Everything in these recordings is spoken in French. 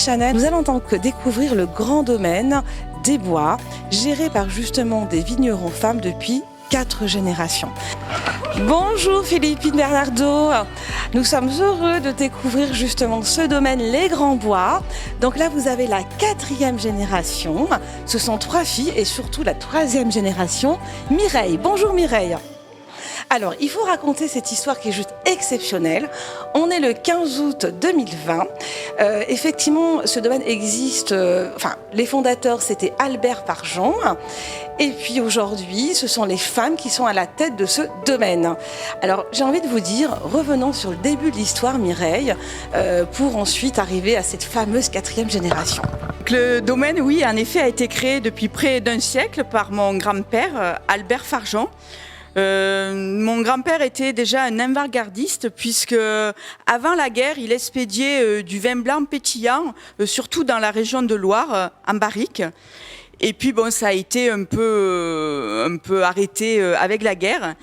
Chanel, nous allons donc découvrir le grand domaine des bois, géré par justement des vignerons femmes depuis 4 générations. Bonjour Philippine Bernardo, nous sommes heureux de découvrir justement ce domaine, les Grands Bois. Donc là vous avez la 4e génération, ce sont 3 filles et surtout la 3e génération, Mireille. Bonjour Mireille. Alors, il faut raconter cette histoire qui est juste exceptionnelle. On est le 15 août 2020. Effectivement, ce domaine existe. Les fondateurs, c'était Albert Farjeon. Et puis aujourd'hui, ce sont les femmes qui sont à la tête de ce domaine. Alors, j'ai envie de vous dire, revenons sur le début de l'histoire, Mireille, pour ensuite arriver à cette fameuse 4e génération. Le domaine, oui, en effet, a été créé depuis près d'un siècle par mon grand-père, Albert Farjeon. Mon grand-père était déjà un avant-gardiste puisque avant la guerre, il expédiait du vin blanc pétillant, surtout dans la région de Loire, en barrique. Et puis bon, ça a été un peu arrêté avec la guerre.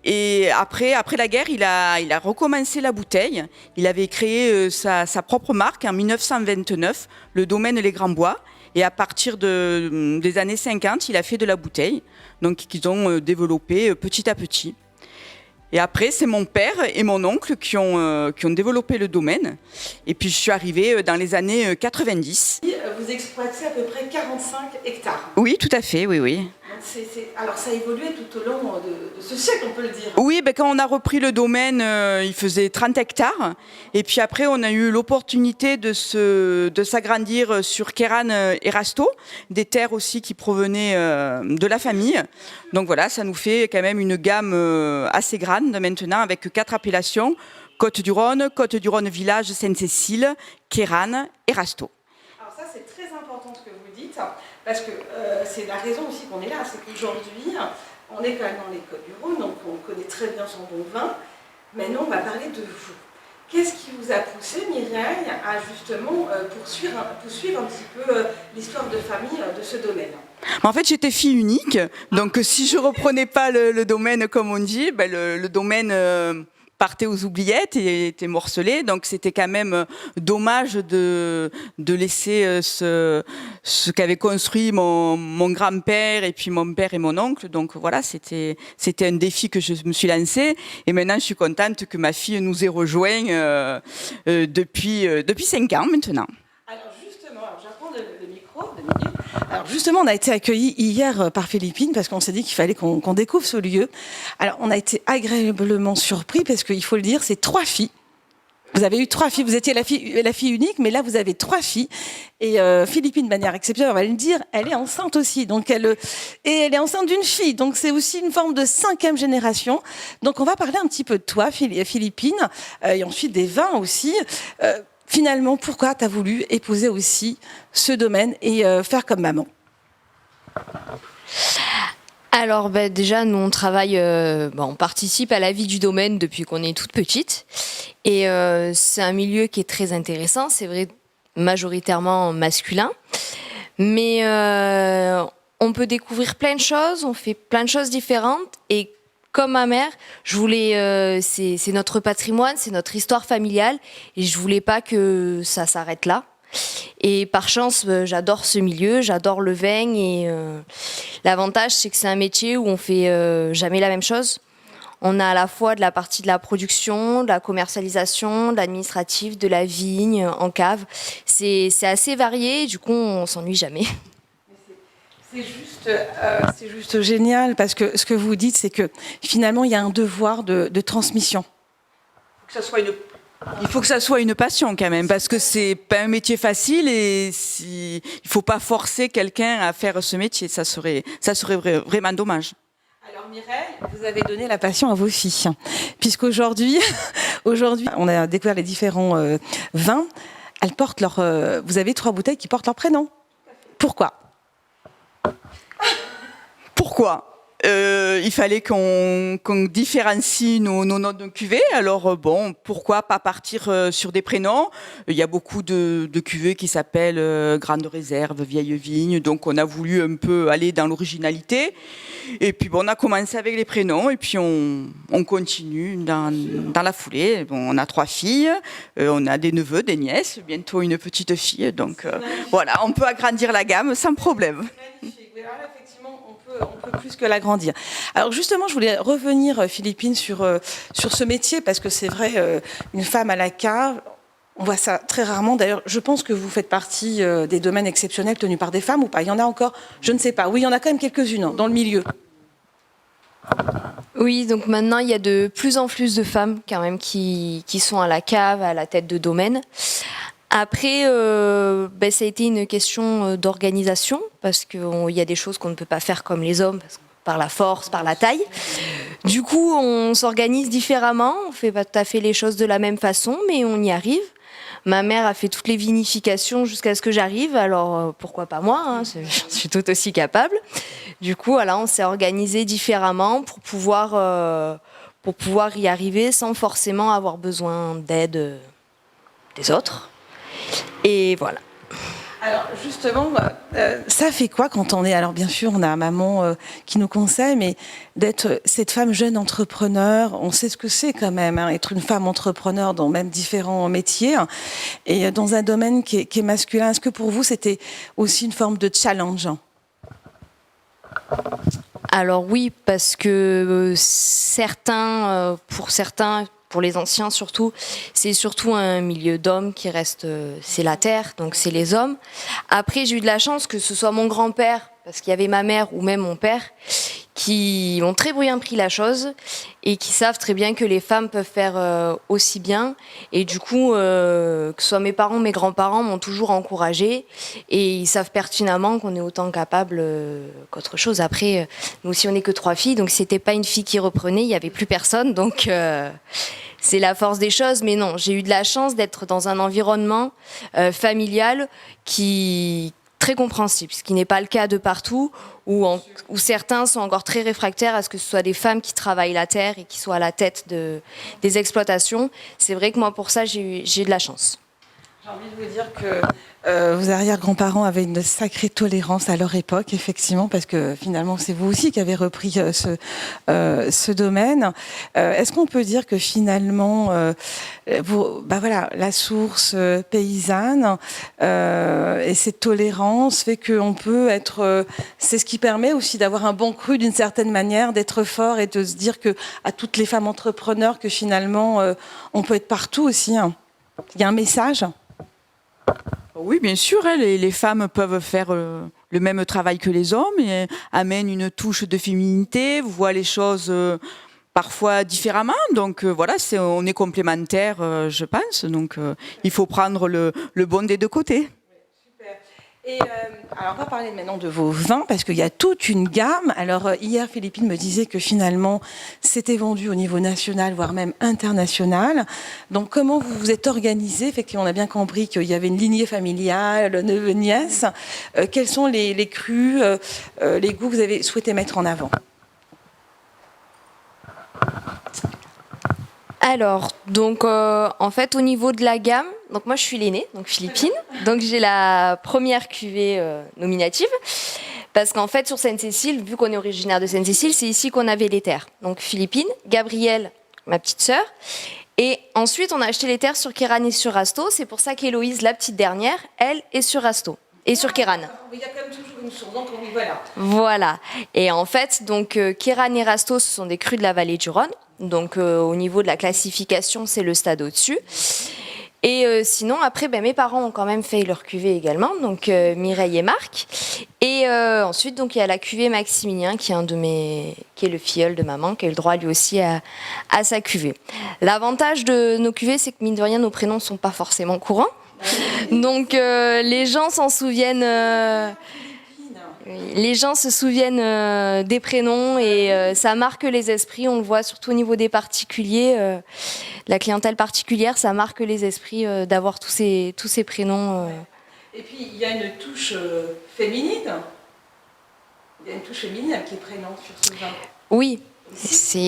Et après la guerre, il a recommencé la bouteille. Il avait créé sa propre marque en 1929, le domaine Les Grands Bois. Et à partir des années 50, il a fait de la bouteille, donc qu'ils ont développé petit à petit. Et après, c'est mon père et mon oncle qui ont développé le domaine. Et puis, je suis arrivée dans les années 90. Vous exploitez à peu près 45 hectares. Oui, tout à fait, oui. Alors, ça a évolué tout au long de ce siècle, on peut le dire. Oui, quand on a repris le domaine, il faisait 30 hectares. Et puis après, on a eu l'opportunité de s'agrandir sur Kéran et Rasto, des terres aussi qui provenaient de la famille. Donc voilà, ça nous fait quand même une gamme assez grande maintenant, avec 4 appellations: Côte-du-Rhône Village, Sainte-Cécile, Kéran et Rasto. Alors ça, c'est très important ce que vous dites, parce que c'est la raison aussi qu'on est là, c'est qu'aujourd'hui, on est quand même dans les Côtes-du-Rhône, donc on connaît très bien son bon vin. Maintenant, on va parler de vous. Qu'est-ce qui vous a poussé, Mireille, à justement poursuivre un petit peu l'histoire de famille de ce domaine? En fait, j'étais fille unique, donc si je reprenais pas le domaine comme on dit, le domaine partait aux oubliettes et était morcelé. Donc c'était quand même dommage de laisser ce qu'avait construit mon grand-père et puis mon père et mon oncle. Donc voilà, c'était un défi que je me suis lancé. Et maintenant, je suis contente que ma fille nous ait rejoints depuis 5 ans maintenant. Alors justement, j'apprends le micro, 2 minutes. Alors justement, on a été accueillis hier par Philippine parce qu'on s'est dit qu'il fallait qu'on découvre ce lieu. Alors on a été agréablement surpris parce qu'il faut le dire, c'est 3 filles. Vous avez eu 3 filles, vous étiez la fille unique, mais là vous avez 3 filles. Et Philippine, de manière exceptionnelle, on va le dire, elle est enceinte aussi. Donc elle est enceinte d'une fille. Donc c'est aussi une forme de 5e génération. Donc on va parler un petit peu de toi, Philippine, et ensuite des vins aussi. Finalement, pourquoi tu as voulu épouser aussi ce domaine et faire comme maman? Alors déjà, nous on travaille, on participe à la vie du domaine depuis qu'on est toute petite. Et c'est un milieu qui est très intéressant, c'est vrai, majoritairement masculin. Mais on peut découvrir plein de choses, on fait plein de choses différentes. Et comme ma mère, je voulais, c'est notre patrimoine, c'est notre histoire familiale, et je voulais pas que ça s'arrête là. Et par chance, j'adore ce milieu, j'adore le vin, et l'avantage, c'est que c'est un métier où on fait jamais la même chose. On a à la fois de la partie de la production, de la commercialisation, de l'administratif, de la vigne, en cave. C'est assez varié, du coup, on s'ennuie jamais. C'est juste génial parce que ce que vous dites, c'est que finalement, il y a un devoir de transmission. Il faut que ça soit une passion quand même, parce que c'est pas un métier facile et il faut pas forcer quelqu'un à faire ce métier. Ça serait vraiment dommage. Alors Mireille, vous avez donné la passion à vos filles, puisqu'aujourd'hui, on a découvert les différents vins. Elles portent vous avez 3 bouteilles qui portent leur prénom. Pourquoi? il fallait qu'on différencie nos notes de cuvée. Alors bon, pourquoi pas partir sur des prénoms? Il y a beaucoup de cuvées qui s'appellent Grande Réserve, Vieille Vigne, donc on a voulu un peu aller dans l'originalité. Et puis bon, on a commencé avec les prénoms et puis on continue dans la foulée. Bon, on a 3 filles, on a des neveux, des nièces, bientôt une petite fille, donc voilà, on peut agrandir la gamme sans problème. On peut plus que l'agrandir. Alors justement, je voulais revenir, Philippine, sur ce métier, parce que c'est vrai, une femme à la cave, on voit ça très rarement. D'ailleurs, je pense que vous faites partie des domaines exceptionnels tenus par des femmes ou pas. Il y en a encore, je ne sais pas. Oui, il y en a quand même quelques-unes dans le milieu. Oui, donc maintenant, il y a de plus en plus de femmes quand même qui sont à la cave, à la tête de domaine. Après, ça a été une question d'organisation, parce qu'il y a des choses qu'on ne peut pas faire comme les hommes, par la force, par la taille. Du coup, on s'organise différemment, on ne fait pas tout à fait les choses de la même façon, mais on y arrive. Ma mère a fait toutes les vinifications jusqu'à ce que j'arrive, alors pourquoi pas moi, hein, je suis tout aussi capable. Du coup, voilà, on s'est organisé différemment pour pouvoir y arriver sans forcément avoir besoin d'aide des autres. Et voilà. Alors justement, ça fait quoi quand on est... Alors bien sûr, on a maman qui nous conseille, mais d'être cette femme jeune entrepreneur, on sait ce que c'est quand même, hein, être une femme entrepreneur dans même différents métiers, hein, et dans un domaine qui est masculin. Est-ce que pour vous, c'était aussi une forme de challenge? Alors oui, parce que pour les anciens surtout, c'est surtout un milieu d'hommes qui reste, c'est la terre, donc c'est les hommes. Après, j'ai eu de la chance que ce soit mon grand-père, parce qu'il y avait ma mère ou même mon père, qui ont très bien pris la chose et qui savent très bien que les femmes peuvent faire aussi bien. Et du coup, que ce soit mes parents, mes grands-parents m'ont toujours encouragée et ils savent pertinemment qu'on est autant capable qu'autre chose. Après, nous aussi, on n'est que 3 filles, donc si c'était pas une fille qui reprenait, il n'y avait plus personne. Donc, c'est la force des choses. Mais non, j'ai eu de la chance d'être dans un environnement familial très compréhensible, ce qui n'est pas le cas de partout, où certains sont encore très réfractaires à ce que ce soit des femmes qui travaillent la terre et qui soient à la tête des exploitations. C'est vrai que moi, pour ça, j'ai eu de la chance. J'ai envie de vous dire que vos arrière-grands-parents avaient une sacrée tolérance à leur époque, effectivement, parce que finalement, c'est vous aussi qui avez repris ce domaine. Est-ce qu'on peut dire que finalement, la source paysanne et cette tolérance fait qu'on peut être... c'est ce qui permet aussi d'avoir un bon cru d'une certaine manière, d'être fort et de se dire que à toutes les femmes entrepreneurs que finalement, on peut être partout aussi, hein. Il y a un message? Oui, bien sûr, hein, les femmes peuvent faire le même travail que les hommes et amènent une touche de féminité, voient les choses parfois différemment. Donc voilà, on est complémentaires, je pense. Donc il faut prendre le bon des deux côtés. Et alors on va parler maintenant de vos vins, parce qu'il y a toute une gamme. Alors hier, Philippine me disait que finalement, c'était vendu au niveau national, voire même international. Donc comment vous vous êtes organisé? Effectivement, on a bien compris qu'il y avait une lignée familiale, neveu-nièce. Quels sont les crus, les goûts que vous avez souhaité mettre en avant? Alors, donc en fait, au niveau de la gamme, donc moi je suis l'aînée, donc Philippine, donc j'ai la première cuvée nominative, parce qu'en fait sur Sainte-Cécile, vu qu'on est originaire de Sainte-Cécile, c'est ici qu'on avait les terres. Donc Philippine, Gabrielle, ma petite sœur, et ensuite on a acheté les terres sur Kéran et sur Rasto. C'est pour ça qu'Héloïse, la petite dernière, elle est sur Rasto et sur Kéran. Il y a quand même toujours une source, donc oui, voilà. Voilà. Et en fait, donc Kéran et Rasto, ce sont des crus de la vallée du Rhône. Donc au niveau de la classification, c'est le stade au-dessus. Et sinon, après, mes parents ont quand même fait leur cuvée également, donc Mireille et Marc. Et ensuite, donc il y a la cuvée Maximilien, qui est le filleul de maman, qui a eu le droit lui aussi à sa cuvée. L'avantage de nos cuvées, c'est que mine de rien, nos prénoms ne sont pas forcément courants. Donc les gens s'en souviennent. Les gens se souviennent des prénoms et ça marque les esprits. On le voit surtout au niveau des particuliers. La clientèle particulière, ça marque les esprits d'avoir tous ces prénoms. Et puis, il y a une touche féminine Il y a une touche féminine qui est prégnante sur ce vin. Oui,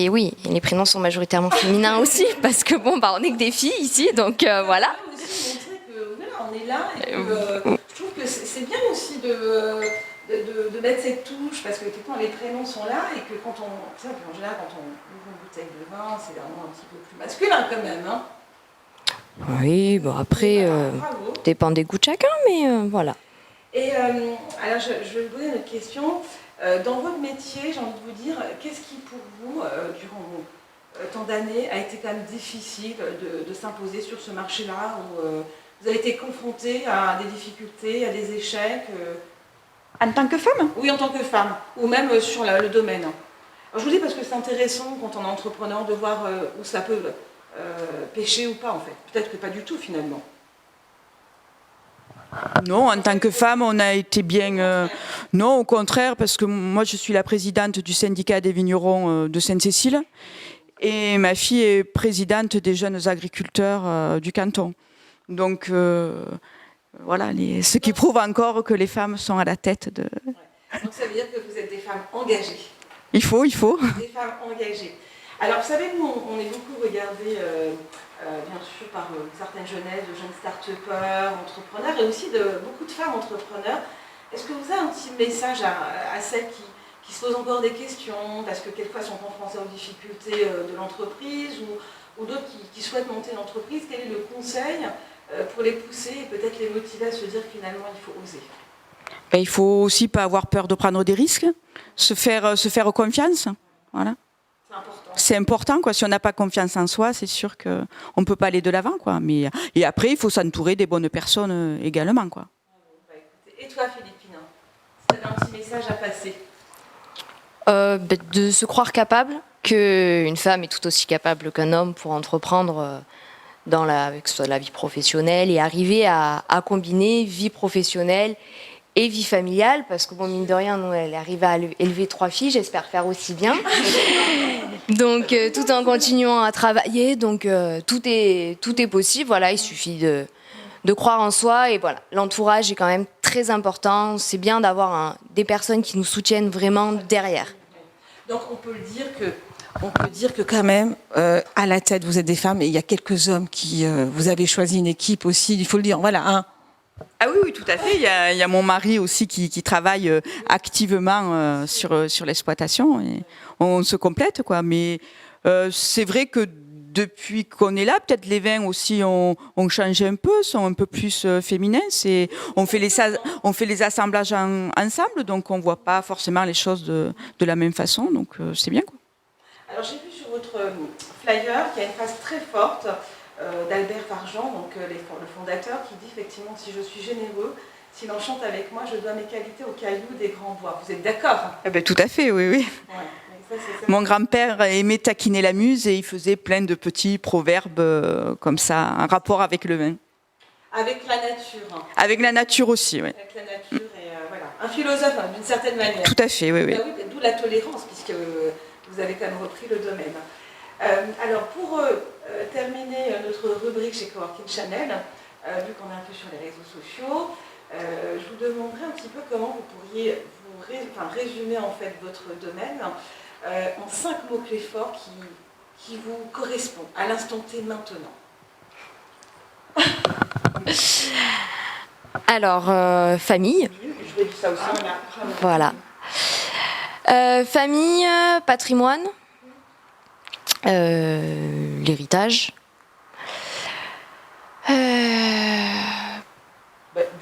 oui. Et les prénoms sont majoritairement féminins aussi, parce que bon, on n'est que des filles ici, donc voilà. Aussi montrer que voilà, on est là et que je trouve que c'est bien aussi de mettre cette touche, parce que effectivement les prénoms sont là et que quand on, tu sais, en général quand on ouvre une bouteille de vin, c'est vraiment un petit peu plus masculin quand même. Hein. Oui, bon après, dépend des goûts de chacun, mais voilà. Et alors je vais vous poser une autre question. Dans votre métier, j'ai envie de vous dire, qu'est-ce qui pour vous, durant tant d'années, a été quand même difficile de s'imposer sur ce marché-là, où vous avez été confronté à des difficultés, à des échecs En tant que femme? Oui, en tant que femme, ou même sur le domaine. Alors, je vous dis parce que c'est intéressant quand on est entrepreneur de voir où ça peut pêcher ou pas en fait. Peut-être que pas du tout finalement. Non, en tant que femme, on a été bien... non, au contraire, parce que moi, je suis la présidente du syndicat des vignerons de Sainte-Cécile et ma fille est présidente des jeunes agriculteurs du canton. Donc, voilà, ce qui prouve encore que les femmes sont à la tête de... Ouais. Donc, ça veut dire que vous êtes des femmes engagées. Il faut. Des femmes engagées. Alors, vous savez, nous, on est beaucoup regardés... bien sûr par certaines jeunesses, de jeunes start-upers, entrepreneurs et aussi de beaucoup de femmes entrepreneurs. Est-ce que vous avez un petit message à celles qui se posent encore des questions parce que quelquefois sont confrontées aux difficultés de l'entreprise ou d'autres qui souhaitent monter une entreprise? Quel est le conseil pour les pousser et peut-être les motiver à se dire que finalement il faut oser? Ben, il faut aussi pas avoir peur de prendre des risques, se faire confiance. Voilà. C'est important, quoi. Si on n'a pas confiance en soi, c'est sûr qu'on ne peut pas aller de l'avant, quoi. Et après, il faut s'entourer des bonnes personnes également, quoi. Et toi, Philippine, tu avais un petit message à passer? De se croire capable, qu'une femme est tout aussi capable qu'un homme pour entreprendre que ce soit la vie professionnelle et arriver à combiner vie professionnelle et vie familiale, parce que bon, mine de rien, nous, elle arrive à élever 3 filles, j'espère faire aussi bien. Donc, tout en continuant à travailler, donc tout est possible. Voilà, il suffit de croire en soi et voilà, l'entourage est quand même très important. C'est bien d'avoir des personnes qui nous soutiennent vraiment derrière. Donc, on peut dire que quand même, à la tête, vous êtes des femmes et il y a quelques hommes qui, vous avez choisi une équipe aussi. Il faut le dire. Voilà. Hein. Ah oui, tout à fait. Il y a mon mari aussi qui travaille activement sur l'exploitation. Et on se complète, quoi. Mais c'est vrai que depuis qu'on est là, peut-être les vins aussi ont changé un peu, sont un peu plus féminins. On fait les assemblages ensemble, donc on ne voit pas forcément les choses de la même façon. Donc c'est bien, quoi. Alors j'ai vu sur votre flyer qu'il y a une phrase très forte d'Albert Farjean, donc le fondateur, qui dit effectivement: si je suis généreux, s'il en chante avec moi, je dois mes qualités aux cailloux des grands bois. Vous êtes d'accord? Eh ben, tout à fait, oui. Ouais, ça. Mon grand-père aimait taquiner la muse et il faisait plein de petits proverbes comme ça, en rapport avec le vin. Avec la nature. Avec la nature aussi, oui. Avec la nature et voilà. Un philosophe, hein, d'une certaine manière. Tout à fait, oui. Ah oui, d'où la tolérance, puisque vous avez quand même repris le domaine. Alors, pour terminer notre rubrique chez Coworking Channel, vu qu'on est un peu sur les réseaux sociaux, je vous demanderai un petit peu comment vous pourriez résumer en fait votre domaine en 5 mots-clés forts qui vous correspondent à l'instant T maintenant. Alors, famille. Je vais dire ça aussi. Voilà. Famille, patrimoine, l'héritage.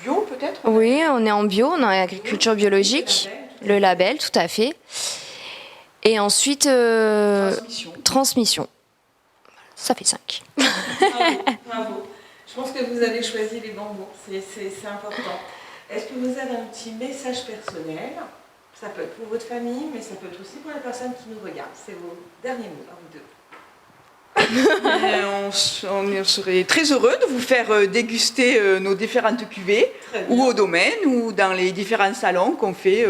Bio peut-être? Oui, on est en bio, on est en agriculture biologique, le label, tout à fait. Et ensuite, transmission. Ça fait 5. Bravo. Je pense que vous avez choisi les bons mots, c'est important. Est-ce que vous avez un petit message personnel? Ça peut être pour votre famille, mais ça peut être aussi pour la personne qui nous regarde. C'est vos derniers mots, à vous deux. On serait très heureux de vous faire déguster nos différentes cuvées, ou au domaine, ou dans les différents salons qu'on fait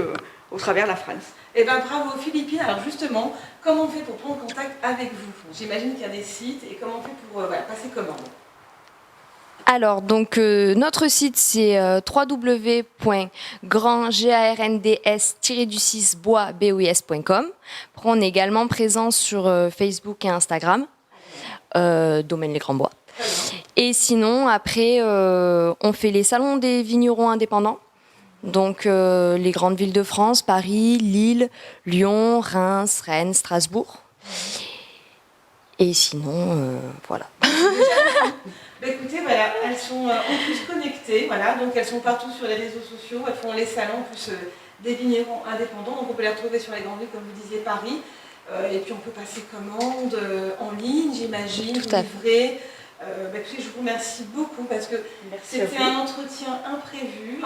au travers de la France. Eh bien, bravo Philippine. Alors justement, comment on fait pour prendre contact avec vous? J'imagine qu'il y a des sites, et comment on fait pour passer commande? Alors, donc, notre site, c'est www.grandgands-bois.com. On est également présent sur Facebook et Instagram, Domaine Les Grands Bois. Et sinon, après, on fait les salons des vignerons indépendants. Donc, les grandes villes de France, Paris, Lille, Lyon, Reims, Rennes, Strasbourg. Et sinon, voilà. Bah écoutez, voilà, elles sont en plus connectées, voilà, donc elles sont partout sur les réseaux sociaux, elles font les salons en plus des vignerons indépendants, donc on peut les retrouver sur les grandes villes, comme vous disiez, Paris, et puis on peut passer commande en ligne, j'imagine, livrer. Bah écoutez, je vous remercie beaucoup parce que c'était un entretien imprévu,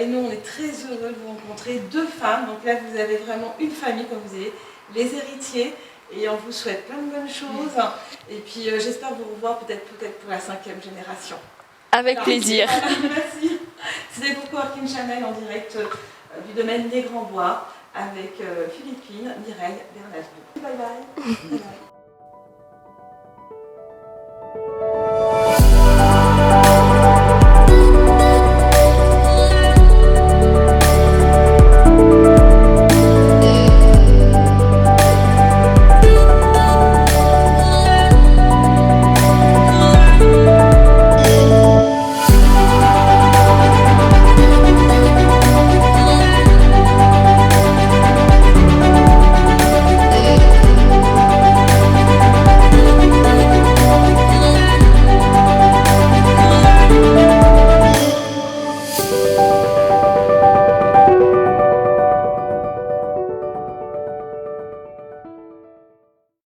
et nous on est très heureux de vous rencontrer, deux femmes, donc là vous avez vraiment une famille, comme vous disiez, les héritiers. Et on vous souhaite plein de bonnes choses. Et puis j'espère vous revoir peut-être pour la 5e génération. Avec plaisir. Merci. C'était pour Coworking Channel en direct du domaine des Grands Bois avec Philippine, Mireille, Bernasdou. Bye bye. Bye bye.